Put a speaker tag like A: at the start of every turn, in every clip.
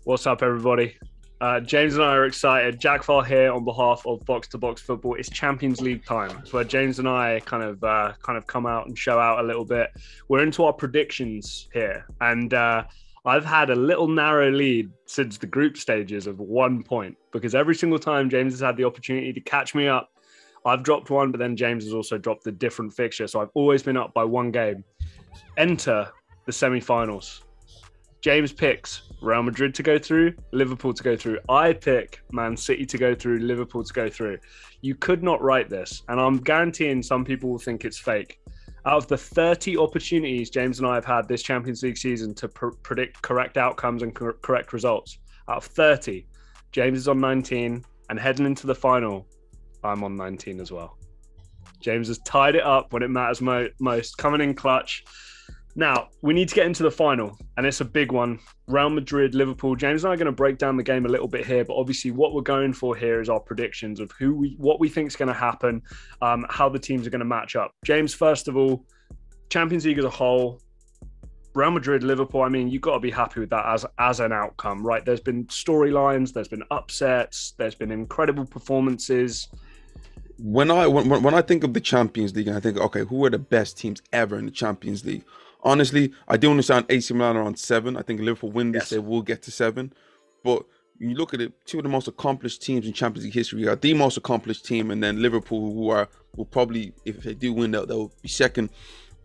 A: What's up, everybody? James and I are excited. Jack Farr here on behalf of Box to Box Football. It's Champions League time. It's where James and I kind of come out and show out a little bit. We're into our predictions here, and I've had a little narrow lead since the group stages of 1 point, because every single time James has had the opportunity to catch me up, I've dropped one, but then James has also dropped a different fixture. So I've always been up by one game. Enter the semi-finals. James picks Real Madrid to go through, Liverpool to go through. I pick Man City to go through, Liverpool to go through. You could not write this, and I'm guaranteeing some people will think it's fake. Out of the 30 opportunities James and I have had this Champions League season to predict correct outcomes and correct results, out of 30, James is on 19, and heading into the final, I'm on 19 as well. James has tied it up when it matters most, coming in clutch. Now, we need to get into the final, and it's a big one. Real Madrid, Liverpool. James and I are going to break down the game a little bit here, but obviously what we're going for here is our predictions of what we think is going to happen, how the teams are going to match up. James, first of all, Champions League as a whole, Real Madrid, Liverpool, I mean, you've got to be happy with that as an outcome, right? There's been storylines, there's been upsets, there's been incredible performances.
B: When I think of the Champions League, and I think, okay, who are the best teams ever in the Champions League? Honestly, I do understand AC Milan are on 7. I think Liverpool win this, they will get to 7. But when you look at it, two of the most accomplished teams in Champions League history are the most accomplished team, and then Liverpool, will probably, if they do win, they'll be second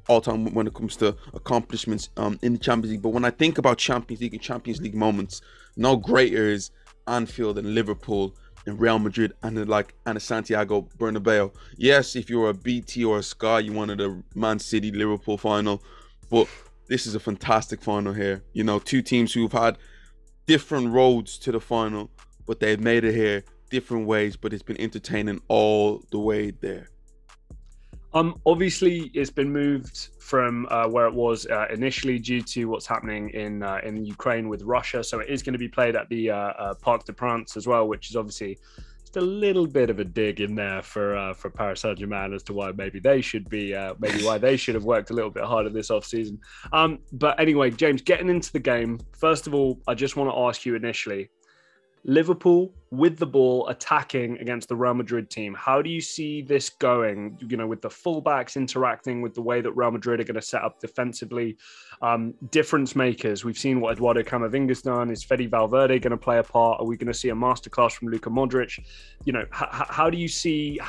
B: all-time when it comes to accomplishments in the Champions League. But when I think about Champions League and Champions League moments, no greater is Anfield and Liverpool and Real Madrid and the Santiago Bernabeu. Yes, if you're a BT or a Sky, you wanted a Man City Liverpool final. But this is a fantastic final here. You know, two teams who've had different roads to the final, but they've made it here different ways, but it's been entertaining all the way there.
A: Obviously, it's been moved from where it was initially due to what's happening in Ukraine with Russia. So it is going to be played at the Parc des Princes as well, which is obviously just a little bit of a dig in there for Paris Saint-Germain as to why maybe they should have worked a little bit harder this off-season. But anyway, James, getting into the game, first of all, I just want to ask you initially, Liverpool with the ball attacking against the Real Madrid team. How do you see this going, you know, with the fullbacks interacting with the way that Real Madrid are going to set up defensively? Difference makers. We've seen what Eduardo Camavinga's done. Is Fede Valverde going to play a part? Are we going to see a masterclass from Luka Modric? You know, how do you see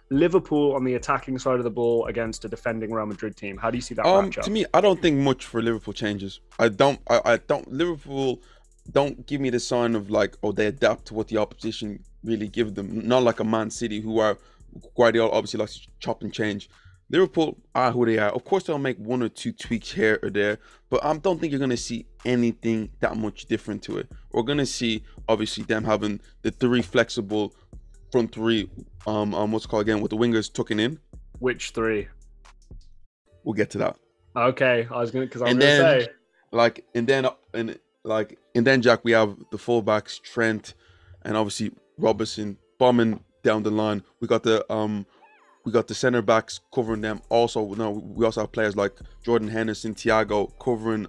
A: Liverpool on the attacking side of the ball against a defending Real Madrid team? How do you see that matchup?
B: To me, I don't think much for Liverpool changes. I don't Liverpool don't give me the sign of like, oh, they adapt to what the opposition really give them. Not like a Man City, who are Guardiola obviously likes to chop and change. Liverpool are who they are. Of course, they'll make 1 or 2 tweaks here or there, but I don't think you're going to see anything that much different to it. We're going to see, obviously, them having the 3 flexible front 3, what's it called again, with the wingers tucking in.
A: Which 3?
B: We'll get to that.
A: Okay, I was going to say.
B: And then, Jack, we have the fullbacks, Trent, and obviously Robertson bombing down the line. We got the centre backs covering them. Also, we also have players like Jordan Henderson, Thiago covering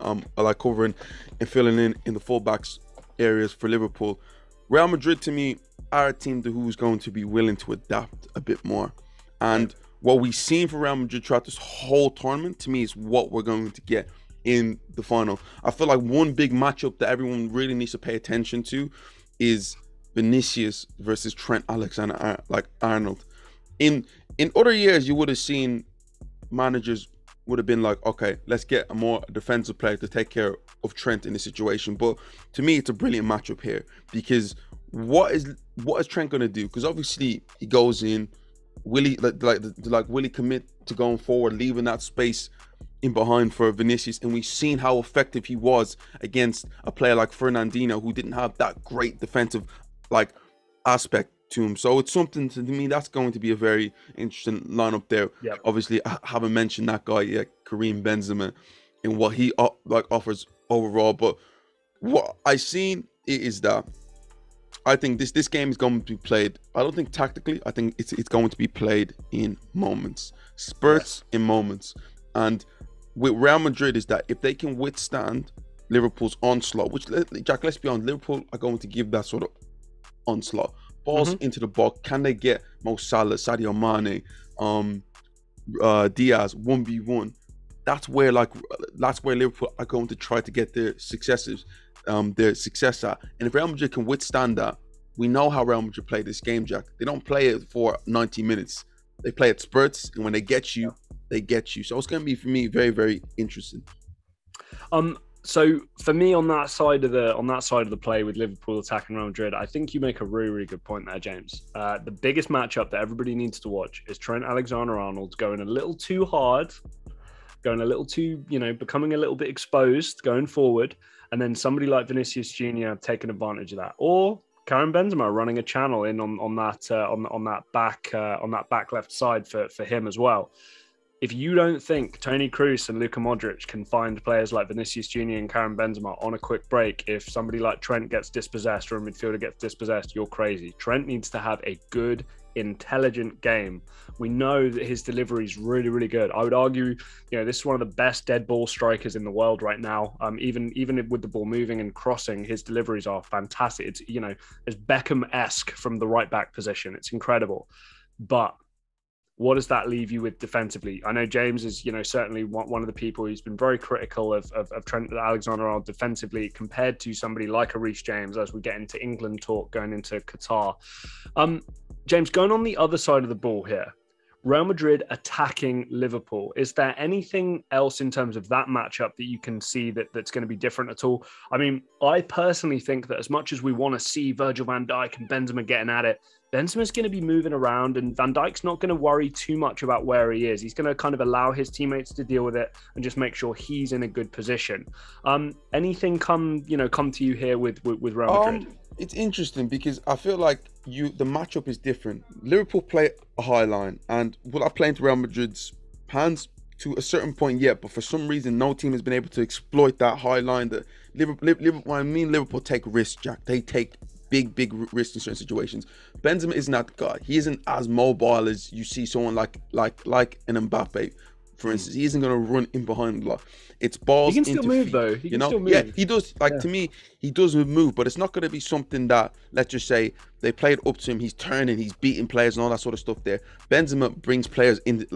B: and filling in the fullbacks areas for Liverpool. Real Madrid, to me, are a team who's going to be willing to adapt a bit more. And what we've seen for Real Madrid throughout this whole tournament, to me, is what we're going to get in the final. I feel like one big matchup that everyone really needs to pay attention to is Vinicius versus Trent Alexander-Arnold. In other years, you would have seen managers would have been like, okay, let's get a more defensive player to take care of Trent in this situation. But to me, it's a brilliant matchup here, because what is Trent going to do? Because obviously he goes in, will he commit to going forward, leaving that space in behind for Vinicius? And we've seen how effective he was against a player like Fernandinho, who didn't have that great defensive aspect to him. So it's something, to me, that's going to be a very interesting lineup there.
A: Yep.
B: Obviously, I haven't mentioned that guy yet, Karim Benzema, and what he offers overall. But what I've seen is that I think this game is going to be played, I don't think tactically, I think it's going to be played in moments, spurts, in moments. And with Real Madrid is that if they can withstand Liverpool's onslaught, which, Jack, let's be honest, Liverpool are going to give that sort of onslaught. Balls into the box. Can they get Mo Salah, Sadio Mane, Diaz 1v1? That's where Liverpool are going to try to get their success at. And if Real Madrid can withstand that, we know how Real Madrid play this game, Jack. They don't play it for 90 minutes. They play at spurts, and when they get you, they get you. So it's going to be, for me, very, very interesting.
A: So for me, on that side of the play with Liverpool attacking Real Madrid, I think you make a really, really good point there, James. The biggest matchup that everybody needs to watch is Trent Alexander-Arnold going a little too hard, going a little too, becoming a little bit exposed going forward, and then somebody like Vinicius Jr. taking advantage of that, or Karim Benzema running a channel in on that back left side for him as well. If you don't think Toni Kroos and Luka Modric can find players like Vinicius Jr. and Karim Benzema on a quick break, if somebody like Trent gets dispossessed or a midfielder gets dispossessed, you're crazy. Trent needs to have a good, intelligent game. We know that his delivery is really, really good. I would argue, this is one of the best dead ball strikers in the world right now. Even with the ball moving and crossing, his deliveries are fantastic. It's, it's Beckham-esque from the right back position. It's incredible. But what does that leave you with defensively? I know James is, certainly one of the people who's been very critical of Trent Alexander-Arnold defensively compared to somebody like a Reece James as we get into England talk going into Qatar. James, going on the other side of the ball here, Real Madrid attacking Liverpool. Is there anything else in terms of that matchup that you can see that's going to be different at all? I mean, I personally think that as much as we want to see Virgil van Dijk and Benzema getting at it, Benzema's going to be moving around and Van Dijk's not going to worry too much about where he is. He's going to kind of allow his teammates to deal with it and just make sure he's in a good position. Anything come to you here with Real Madrid?
B: It's interesting because I feel like the matchup is different. Liverpool play a high line, and will I play into Real Madrid's hands to a certain point yet? But for some reason, no team has been able to exploit that high line. That Liverpool take risks, Jack. They take big risks in certain situations. Benzema isn't that guy. He isn't as mobile as you see someone like an Mbappe, for instance. He isn't going to run in behind a lot. It's balls.
A: He can still move though. He can still move.
B: Yeah, he does. To me, he does move, but it's not going to be something that, let's just say, they played up to him. He's turning, he's beating players and all that sort of stuff. There, Benzema brings players into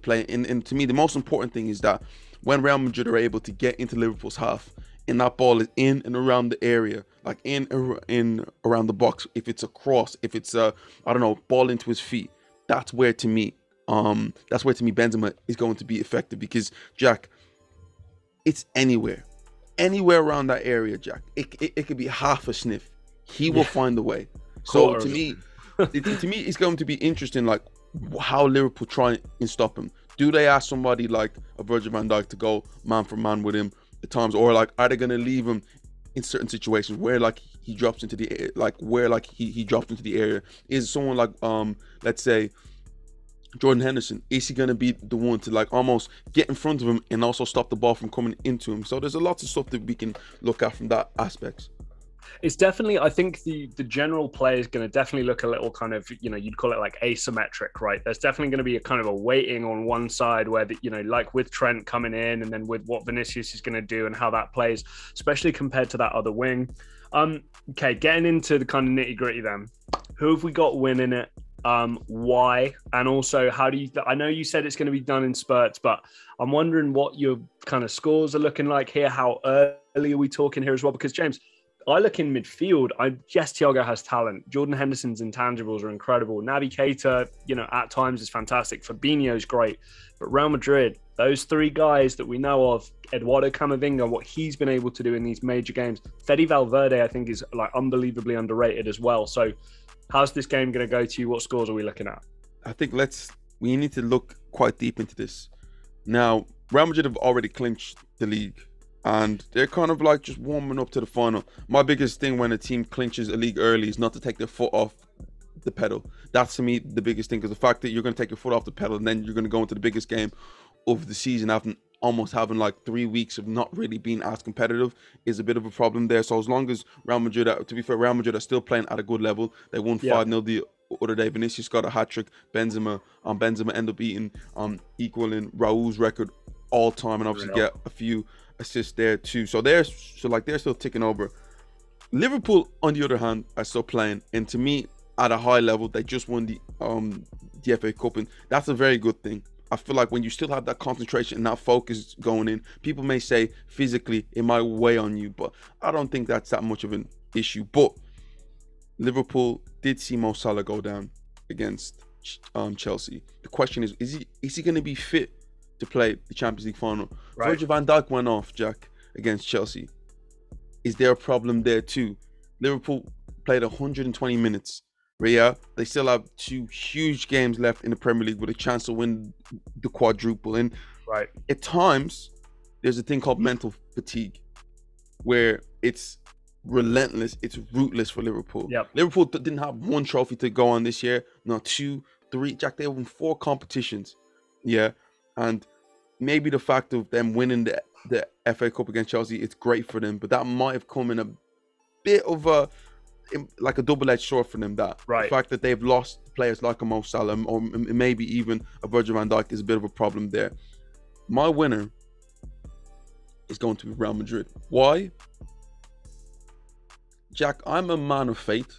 B: play. And to me, the most important thing is that when Real Madrid are able to get into Liverpool's half, and that ball is in and around the area, like in around the box. If it's a cross, if it's a ball into his feet, that's where to me Benzema is going to be effective, because Jack, it's anywhere around that area, Jack. It could be half a sniff. He will find a way. So to me, it's going to be interesting, like how Liverpool try and stop him. Do they ask somebody like a Virgil van Dijk to go man for man with him at times, or like are they going to leave him in certain situations where like he drops into the air, he drops into the area? Is someone like let's say Jordan Henderson, is he going to be the one to like almost get in front of him and also stop the ball from coming into him? So there's a lot of stuff that we can look at from that aspect.
A: It's definitely, I think the general play is going to definitely look a little kind of, you'd call it like asymmetric, right? There's definitely going to be a kind of a waiting on one side where, like with Trent coming in, and then with what Vinicius is going to do and how that plays, especially compared to that other wing. Okay, getting into the kind of nitty gritty then. Who have we got winning it? Why? And also, how do you, I know you said it's going to be done in spurts, but I'm wondering what your kind of scores are looking like here. How early are we talking here as well? Because James, I look in midfield. Yes, Thiago has talent. Jordan Henderson's intangibles are incredible. Naby Keita, at times is fantastic. Fabinho's great. But Real Madrid, those three guys that we know of, Eduardo Camavinga, what he's been able to do in these major games. Fede Valverde, I think, is like unbelievably underrated as well. So how's this game going to go to you? What scores are we looking at?
B: I think we need to look quite deep into this. Now, Real Madrid have already clinched the league, and they're kind of like just warming up to the final. My biggest thing when a team clinches a league early is not to take their foot off the pedal. That's to me the biggest thing, because the fact that you're going to take your foot off the pedal and then you're going to go into the biggest game of the season almost having like 3 weeks of not really being as competitive is a bit of a problem there. So as long as Real Madrid, to be fair, Real Madrid are still playing at a good level. They won 5-0 the other day. Vinicius got a hat-trick. Benzema ended up equaling Raul's record all time, and obviously get a few assists there too. So they're still ticking over. Liverpool, on the other hand, are still playing, and to me, at a high level, they just won the FA Cup, and that's a very good thing. I feel like when you still have that concentration and that focus going in, people may say physically it might weigh on you, but I don't think that's that much of an issue. But Liverpool did see Mo Salah go down against Chelsea. The question is he going to be fit to play the Champions League final? Right. Virgil van Dijk went off, Jack, against Chelsea. Is there a problem there too? Liverpool played 120 minutes. Yeah, they still have 2 huge games left in the Premier League with a chance to win the quadruple. And at times, there's a thing called mental fatigue, where it's relentless, it's ruthless for Liverpool. Yep. Liverpool didn't have 1 trophy to go on this year, no 2, 3. Jack, they won 4 competitions. Yeah, and maybe the fact of them winning the FA Cup against Chelsea, it's great for them, but that might have come in a bit of a double-edged sword for them. The fact that they've lost players like a Mo Salah or maybe even a Virgil van Dijk is a bit of a problem there. My winner is going to be Real Madrid. Why? Jack, I'm a man of fate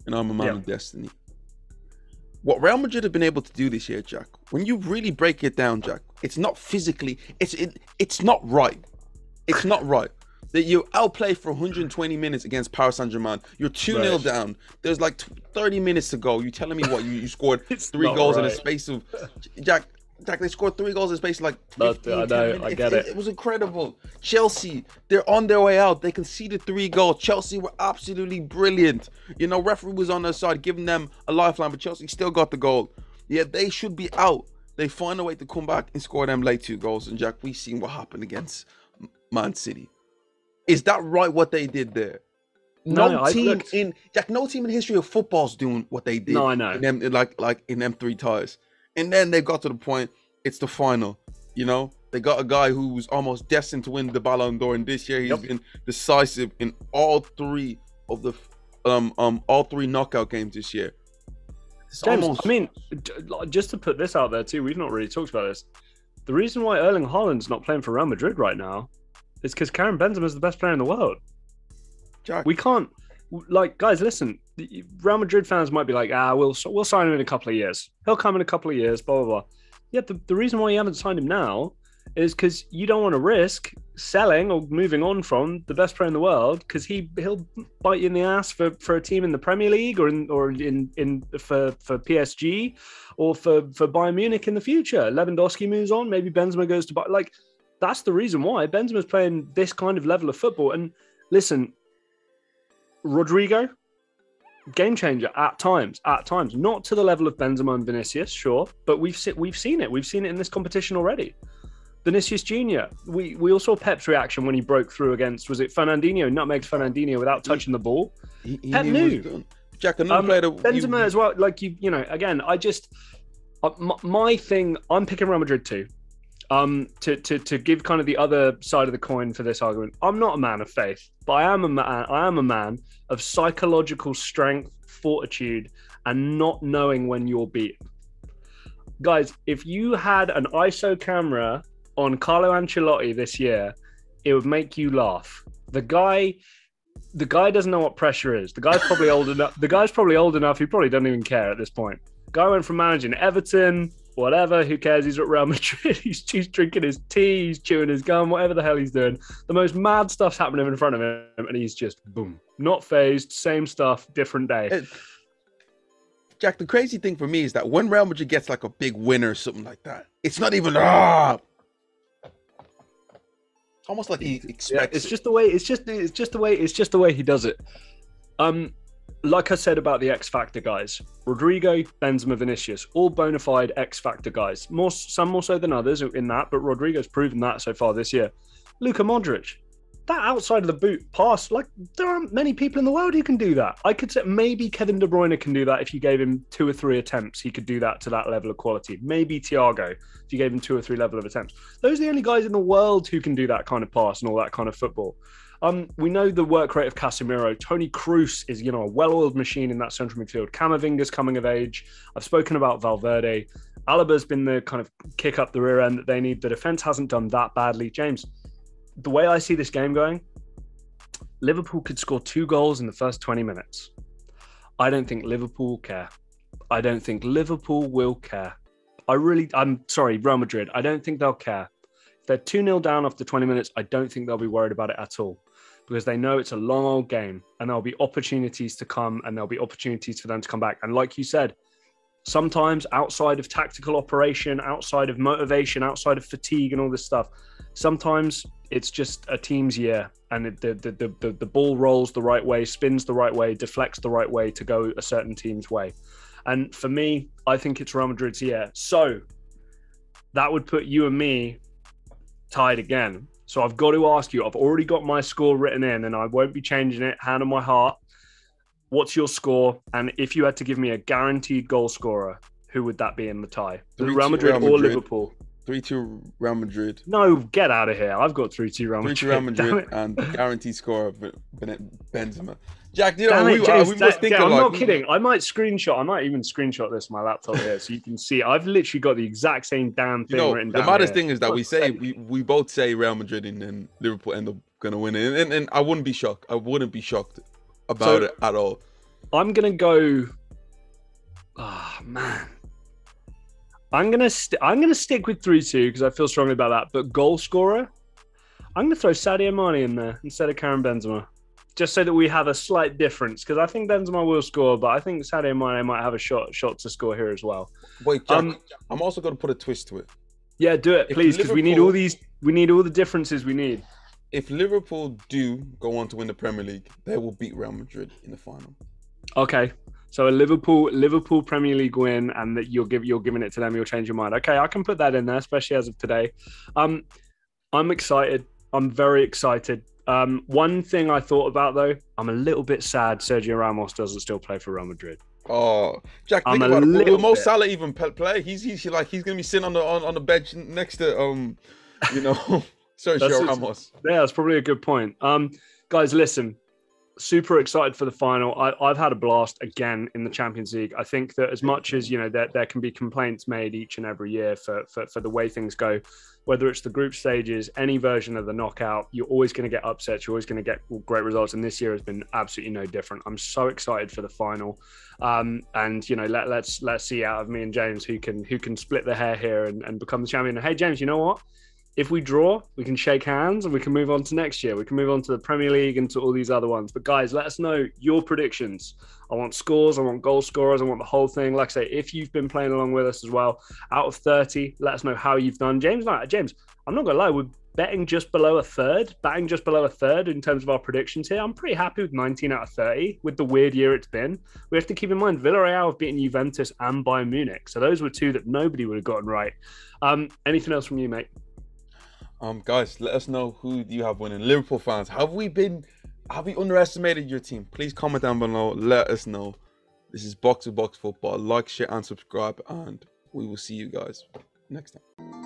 B: and I'm a man of destiny. What Real Madrid have been able to do this year, Jack, when you really break it down, Jack, it's not physically, it's not right. It's not right. That you outplay for 120 minutes against Paris Saint-Germain. You're 2-0 down. There's like 30 minutes to go. You telling me what? You scored 3 goals in a space of... Jack, they scored 3 goals in a space of like 15, I know, minutes. I get it. It was incredible. Chelsea, they're on their way out. They conceded 3 goals. Chelsea were absolutely brilliant. You know, referee was on their side, giving them a lifeline, but Chelsea still got the goal. Yeah, they should be out. They find a way to come back and score them late 2 goals. And Jack, we've seen what happened against Man City. Is that right, what they did there? No team in history of football's doing what they did. No, I know. In them, like in them 3 ties. And then they got to the point, it's the final. You know, they got a guy who was almost destined to win the Ballon d'Or, and this year he's been decisive in all 3 of the all 3 knockout games this year.
A: James, I mean, just to put this out there too, we've not really talked about this. The reason why Erling Haaland's not playing for Real Madrid right now is because Karim Benzema is the best player in the world. Jack. We can't, guys, listen. Real Madrid fans might be like, we'll sign him in a couple of years. He'll come in a couple of years, blah, blah, blah. Yeah, the reason why you haven't signed him now is because you don't want to risk selling or moving on from the best player in the world, because he'll bite you in the ass for a team in the Premier League or for PSG or for Bayern Munich in the future. Lewandowski moves on, maybe Benzema goes to Bayern. That's the reason why Benzema's playing this kind of level of football. And listen, Rodrigo, game changer at times, not to the level of Benzema and Vinicius, sure, but we've seen it. We've seen it in this competition already. Vinicius Junior, we all saw Pep's reaction when he broke through against, was it Fernandinho? Nutmegged Fernandinho without touching the ball. Pep knew.
B: Jack, another player.
A: Benzema as well. Again, I just my thing. I'm picking Real Madrid too. To give kind of the other side of the coin for this argument, I'm not a man of faith, but I am a man of psychological strength, fortitude, and not knowing when you're beaten. Guys, if you had an ISO camera on Carlo Ancelotti this year, it would make you laugh. The guy doesn't know what pressure is. The guy's probably old enough. He probably doesn't even care at this point. Guy went from managing Everton, whatever, who cares? He's at Real Madrid. He's drinking his tea, he's chewing his gum, whatever the hell he's doing. The most mad stuff's happening in front of him, and he's just boom, not phased, same stuff, different day.
B: Jack, the crazy thing for me is that when Real Madrid gets like a big win or something like that, it's not even almost like he expects. It's just the way. It's just the way he does it.
A: Like I said about the X Factor guys, Rodrigo, Benzema, Vinicius, all bona fide X Factor guys. Some more so than others in that, but Rodrigo's proven that so far this year. Luka Modric, that outside of the boot pass, there aren't many people in the world who can do that. I could say maybe Kevin De Bruyne can do that if you gave him 2 or 3 attempts. He could do that to that level of quality. Maybe Thiago, if you gave him 2 or 3 level of attempts. Those are the only guys in the world who can do that kind of pass and all that kind of football. We know the work rate of Casemiro. Toni Kroos is, a well-oiled machine in that central midfield. Camavinga's coming of age. I've spoken about Valverde. Alaba's been the kind of kick up the rear end that they need. The defense hasn't done that badly. James, the way I see this game going, Liverpool could score 2 goals in the first 20 minutes. I don't think Liverpool will care. I don't think Liverpool will care. I'm sorry, Real Madrid. I don't think they'll care. If they're 2-0 down after 20 minutes, I don't think they'll be worried about it at all, because they know it's a long old game and there'll be opportunities to come and there'll be opportunities for them to come back. And like you said, sometimes outside of tactical operation, outside of motivation, outside of fatigue and all this stuff, sometimes it's just a team's year and the ball rolls the right way, spins the right way, deflects the right way to go a certain team's way. And for me, I think it's Real Madrid's year. So that would put you and me tied again. So I've got to ask you, I've already got my score written in and I won't be changing it, hand on my heart. What's your score? And if you had to give me a guaranteed goal scorer, who would that be in the tie? Real Madrid or Liverpool?
B: 3-2 Real Madrid.
A: No, get out of here. I've got 3-2 Real Madrid.
B: 3-2 Real Madrid and guaranteed scorer Benzema. Jack, you know,
A: I'm not kidding. I might even screenshot this on my laptop here so you can see. I've literally got the exact same damn thing written down.
B: The maddest thing is that we both say Real Madrid and then Liverpool end up going to win it. And I wouldn't be shocked. I wouldn't be shocked about it at all.
A: I'm going to go... Oh, man. I'm gonna stick with 3-2 because I feel strongly about that. But goal scorer, I'm gonna throw Sadio Mane in there instead of Karim Benzema, just so that we have a slight difference. Because I think Benzema will score, but I think Sadio Mane might have a shot to score here as well.
B: Wait, Jack, I'm also gonna put a twist to it.
A: Yeah, do it, please, because we need all the differences we need.
B: If Liverpool do go on to win the Premier League, they will beat Real Madrid in the final.
A: Okay. So a Liverpool Premier League win, and that you're giving it to them. You'll change your mind. Okay, I can put that in there, especially as of today. I'm excited. I'm very excited. One thing I thought about though, I'm a little bit sad Sergio Ramos doesn't still play for Real Madrid.
B: Oh, Jack, think about it. Will Mo Salah even play? He's gonna be sitting on the bench next to Sergio Ramos.
A: Yeah, that's probably a good point. Guys, listen. Super excited for the final. I've had a blast again in the Champions League. I think that as much as there can be complaints made each and every year for the way things go, whether it's the group stages, any version of the knockout, you're always going to get upsets. You're always going to get great results, and this year has been absolutely no different. I'm so excited for the final, and let's see out of me and James who can split the hair here and become the champion. And hey, James, you know what? If we draw, we can shake hands and we can move on to next year. We can move on to the Premier League and to all these other ones. But guys, let us know your predictions. I want scores. I want goal scorers. I want the whole thing. Like I say, if you've been playing along with us as well, out of 30, let us know how you've done. James, I'm not going to lie. We're batting just below a third in terms of our predictions here. I'm pretty happy with 19 out of 30 with the weird year it's been. We have to keep in mind, Villarreal have beaten Juventus and Bayern Munich. So those were two that nobody would have gotten right. Anything else from you, mate?
B: Guys, let us know who you have winning. Liverpool fans, have we underestimated your team? Please comment down below. Let us know. This is Box to Box Football. Like, share, and subscribe, and we will see you guys next time.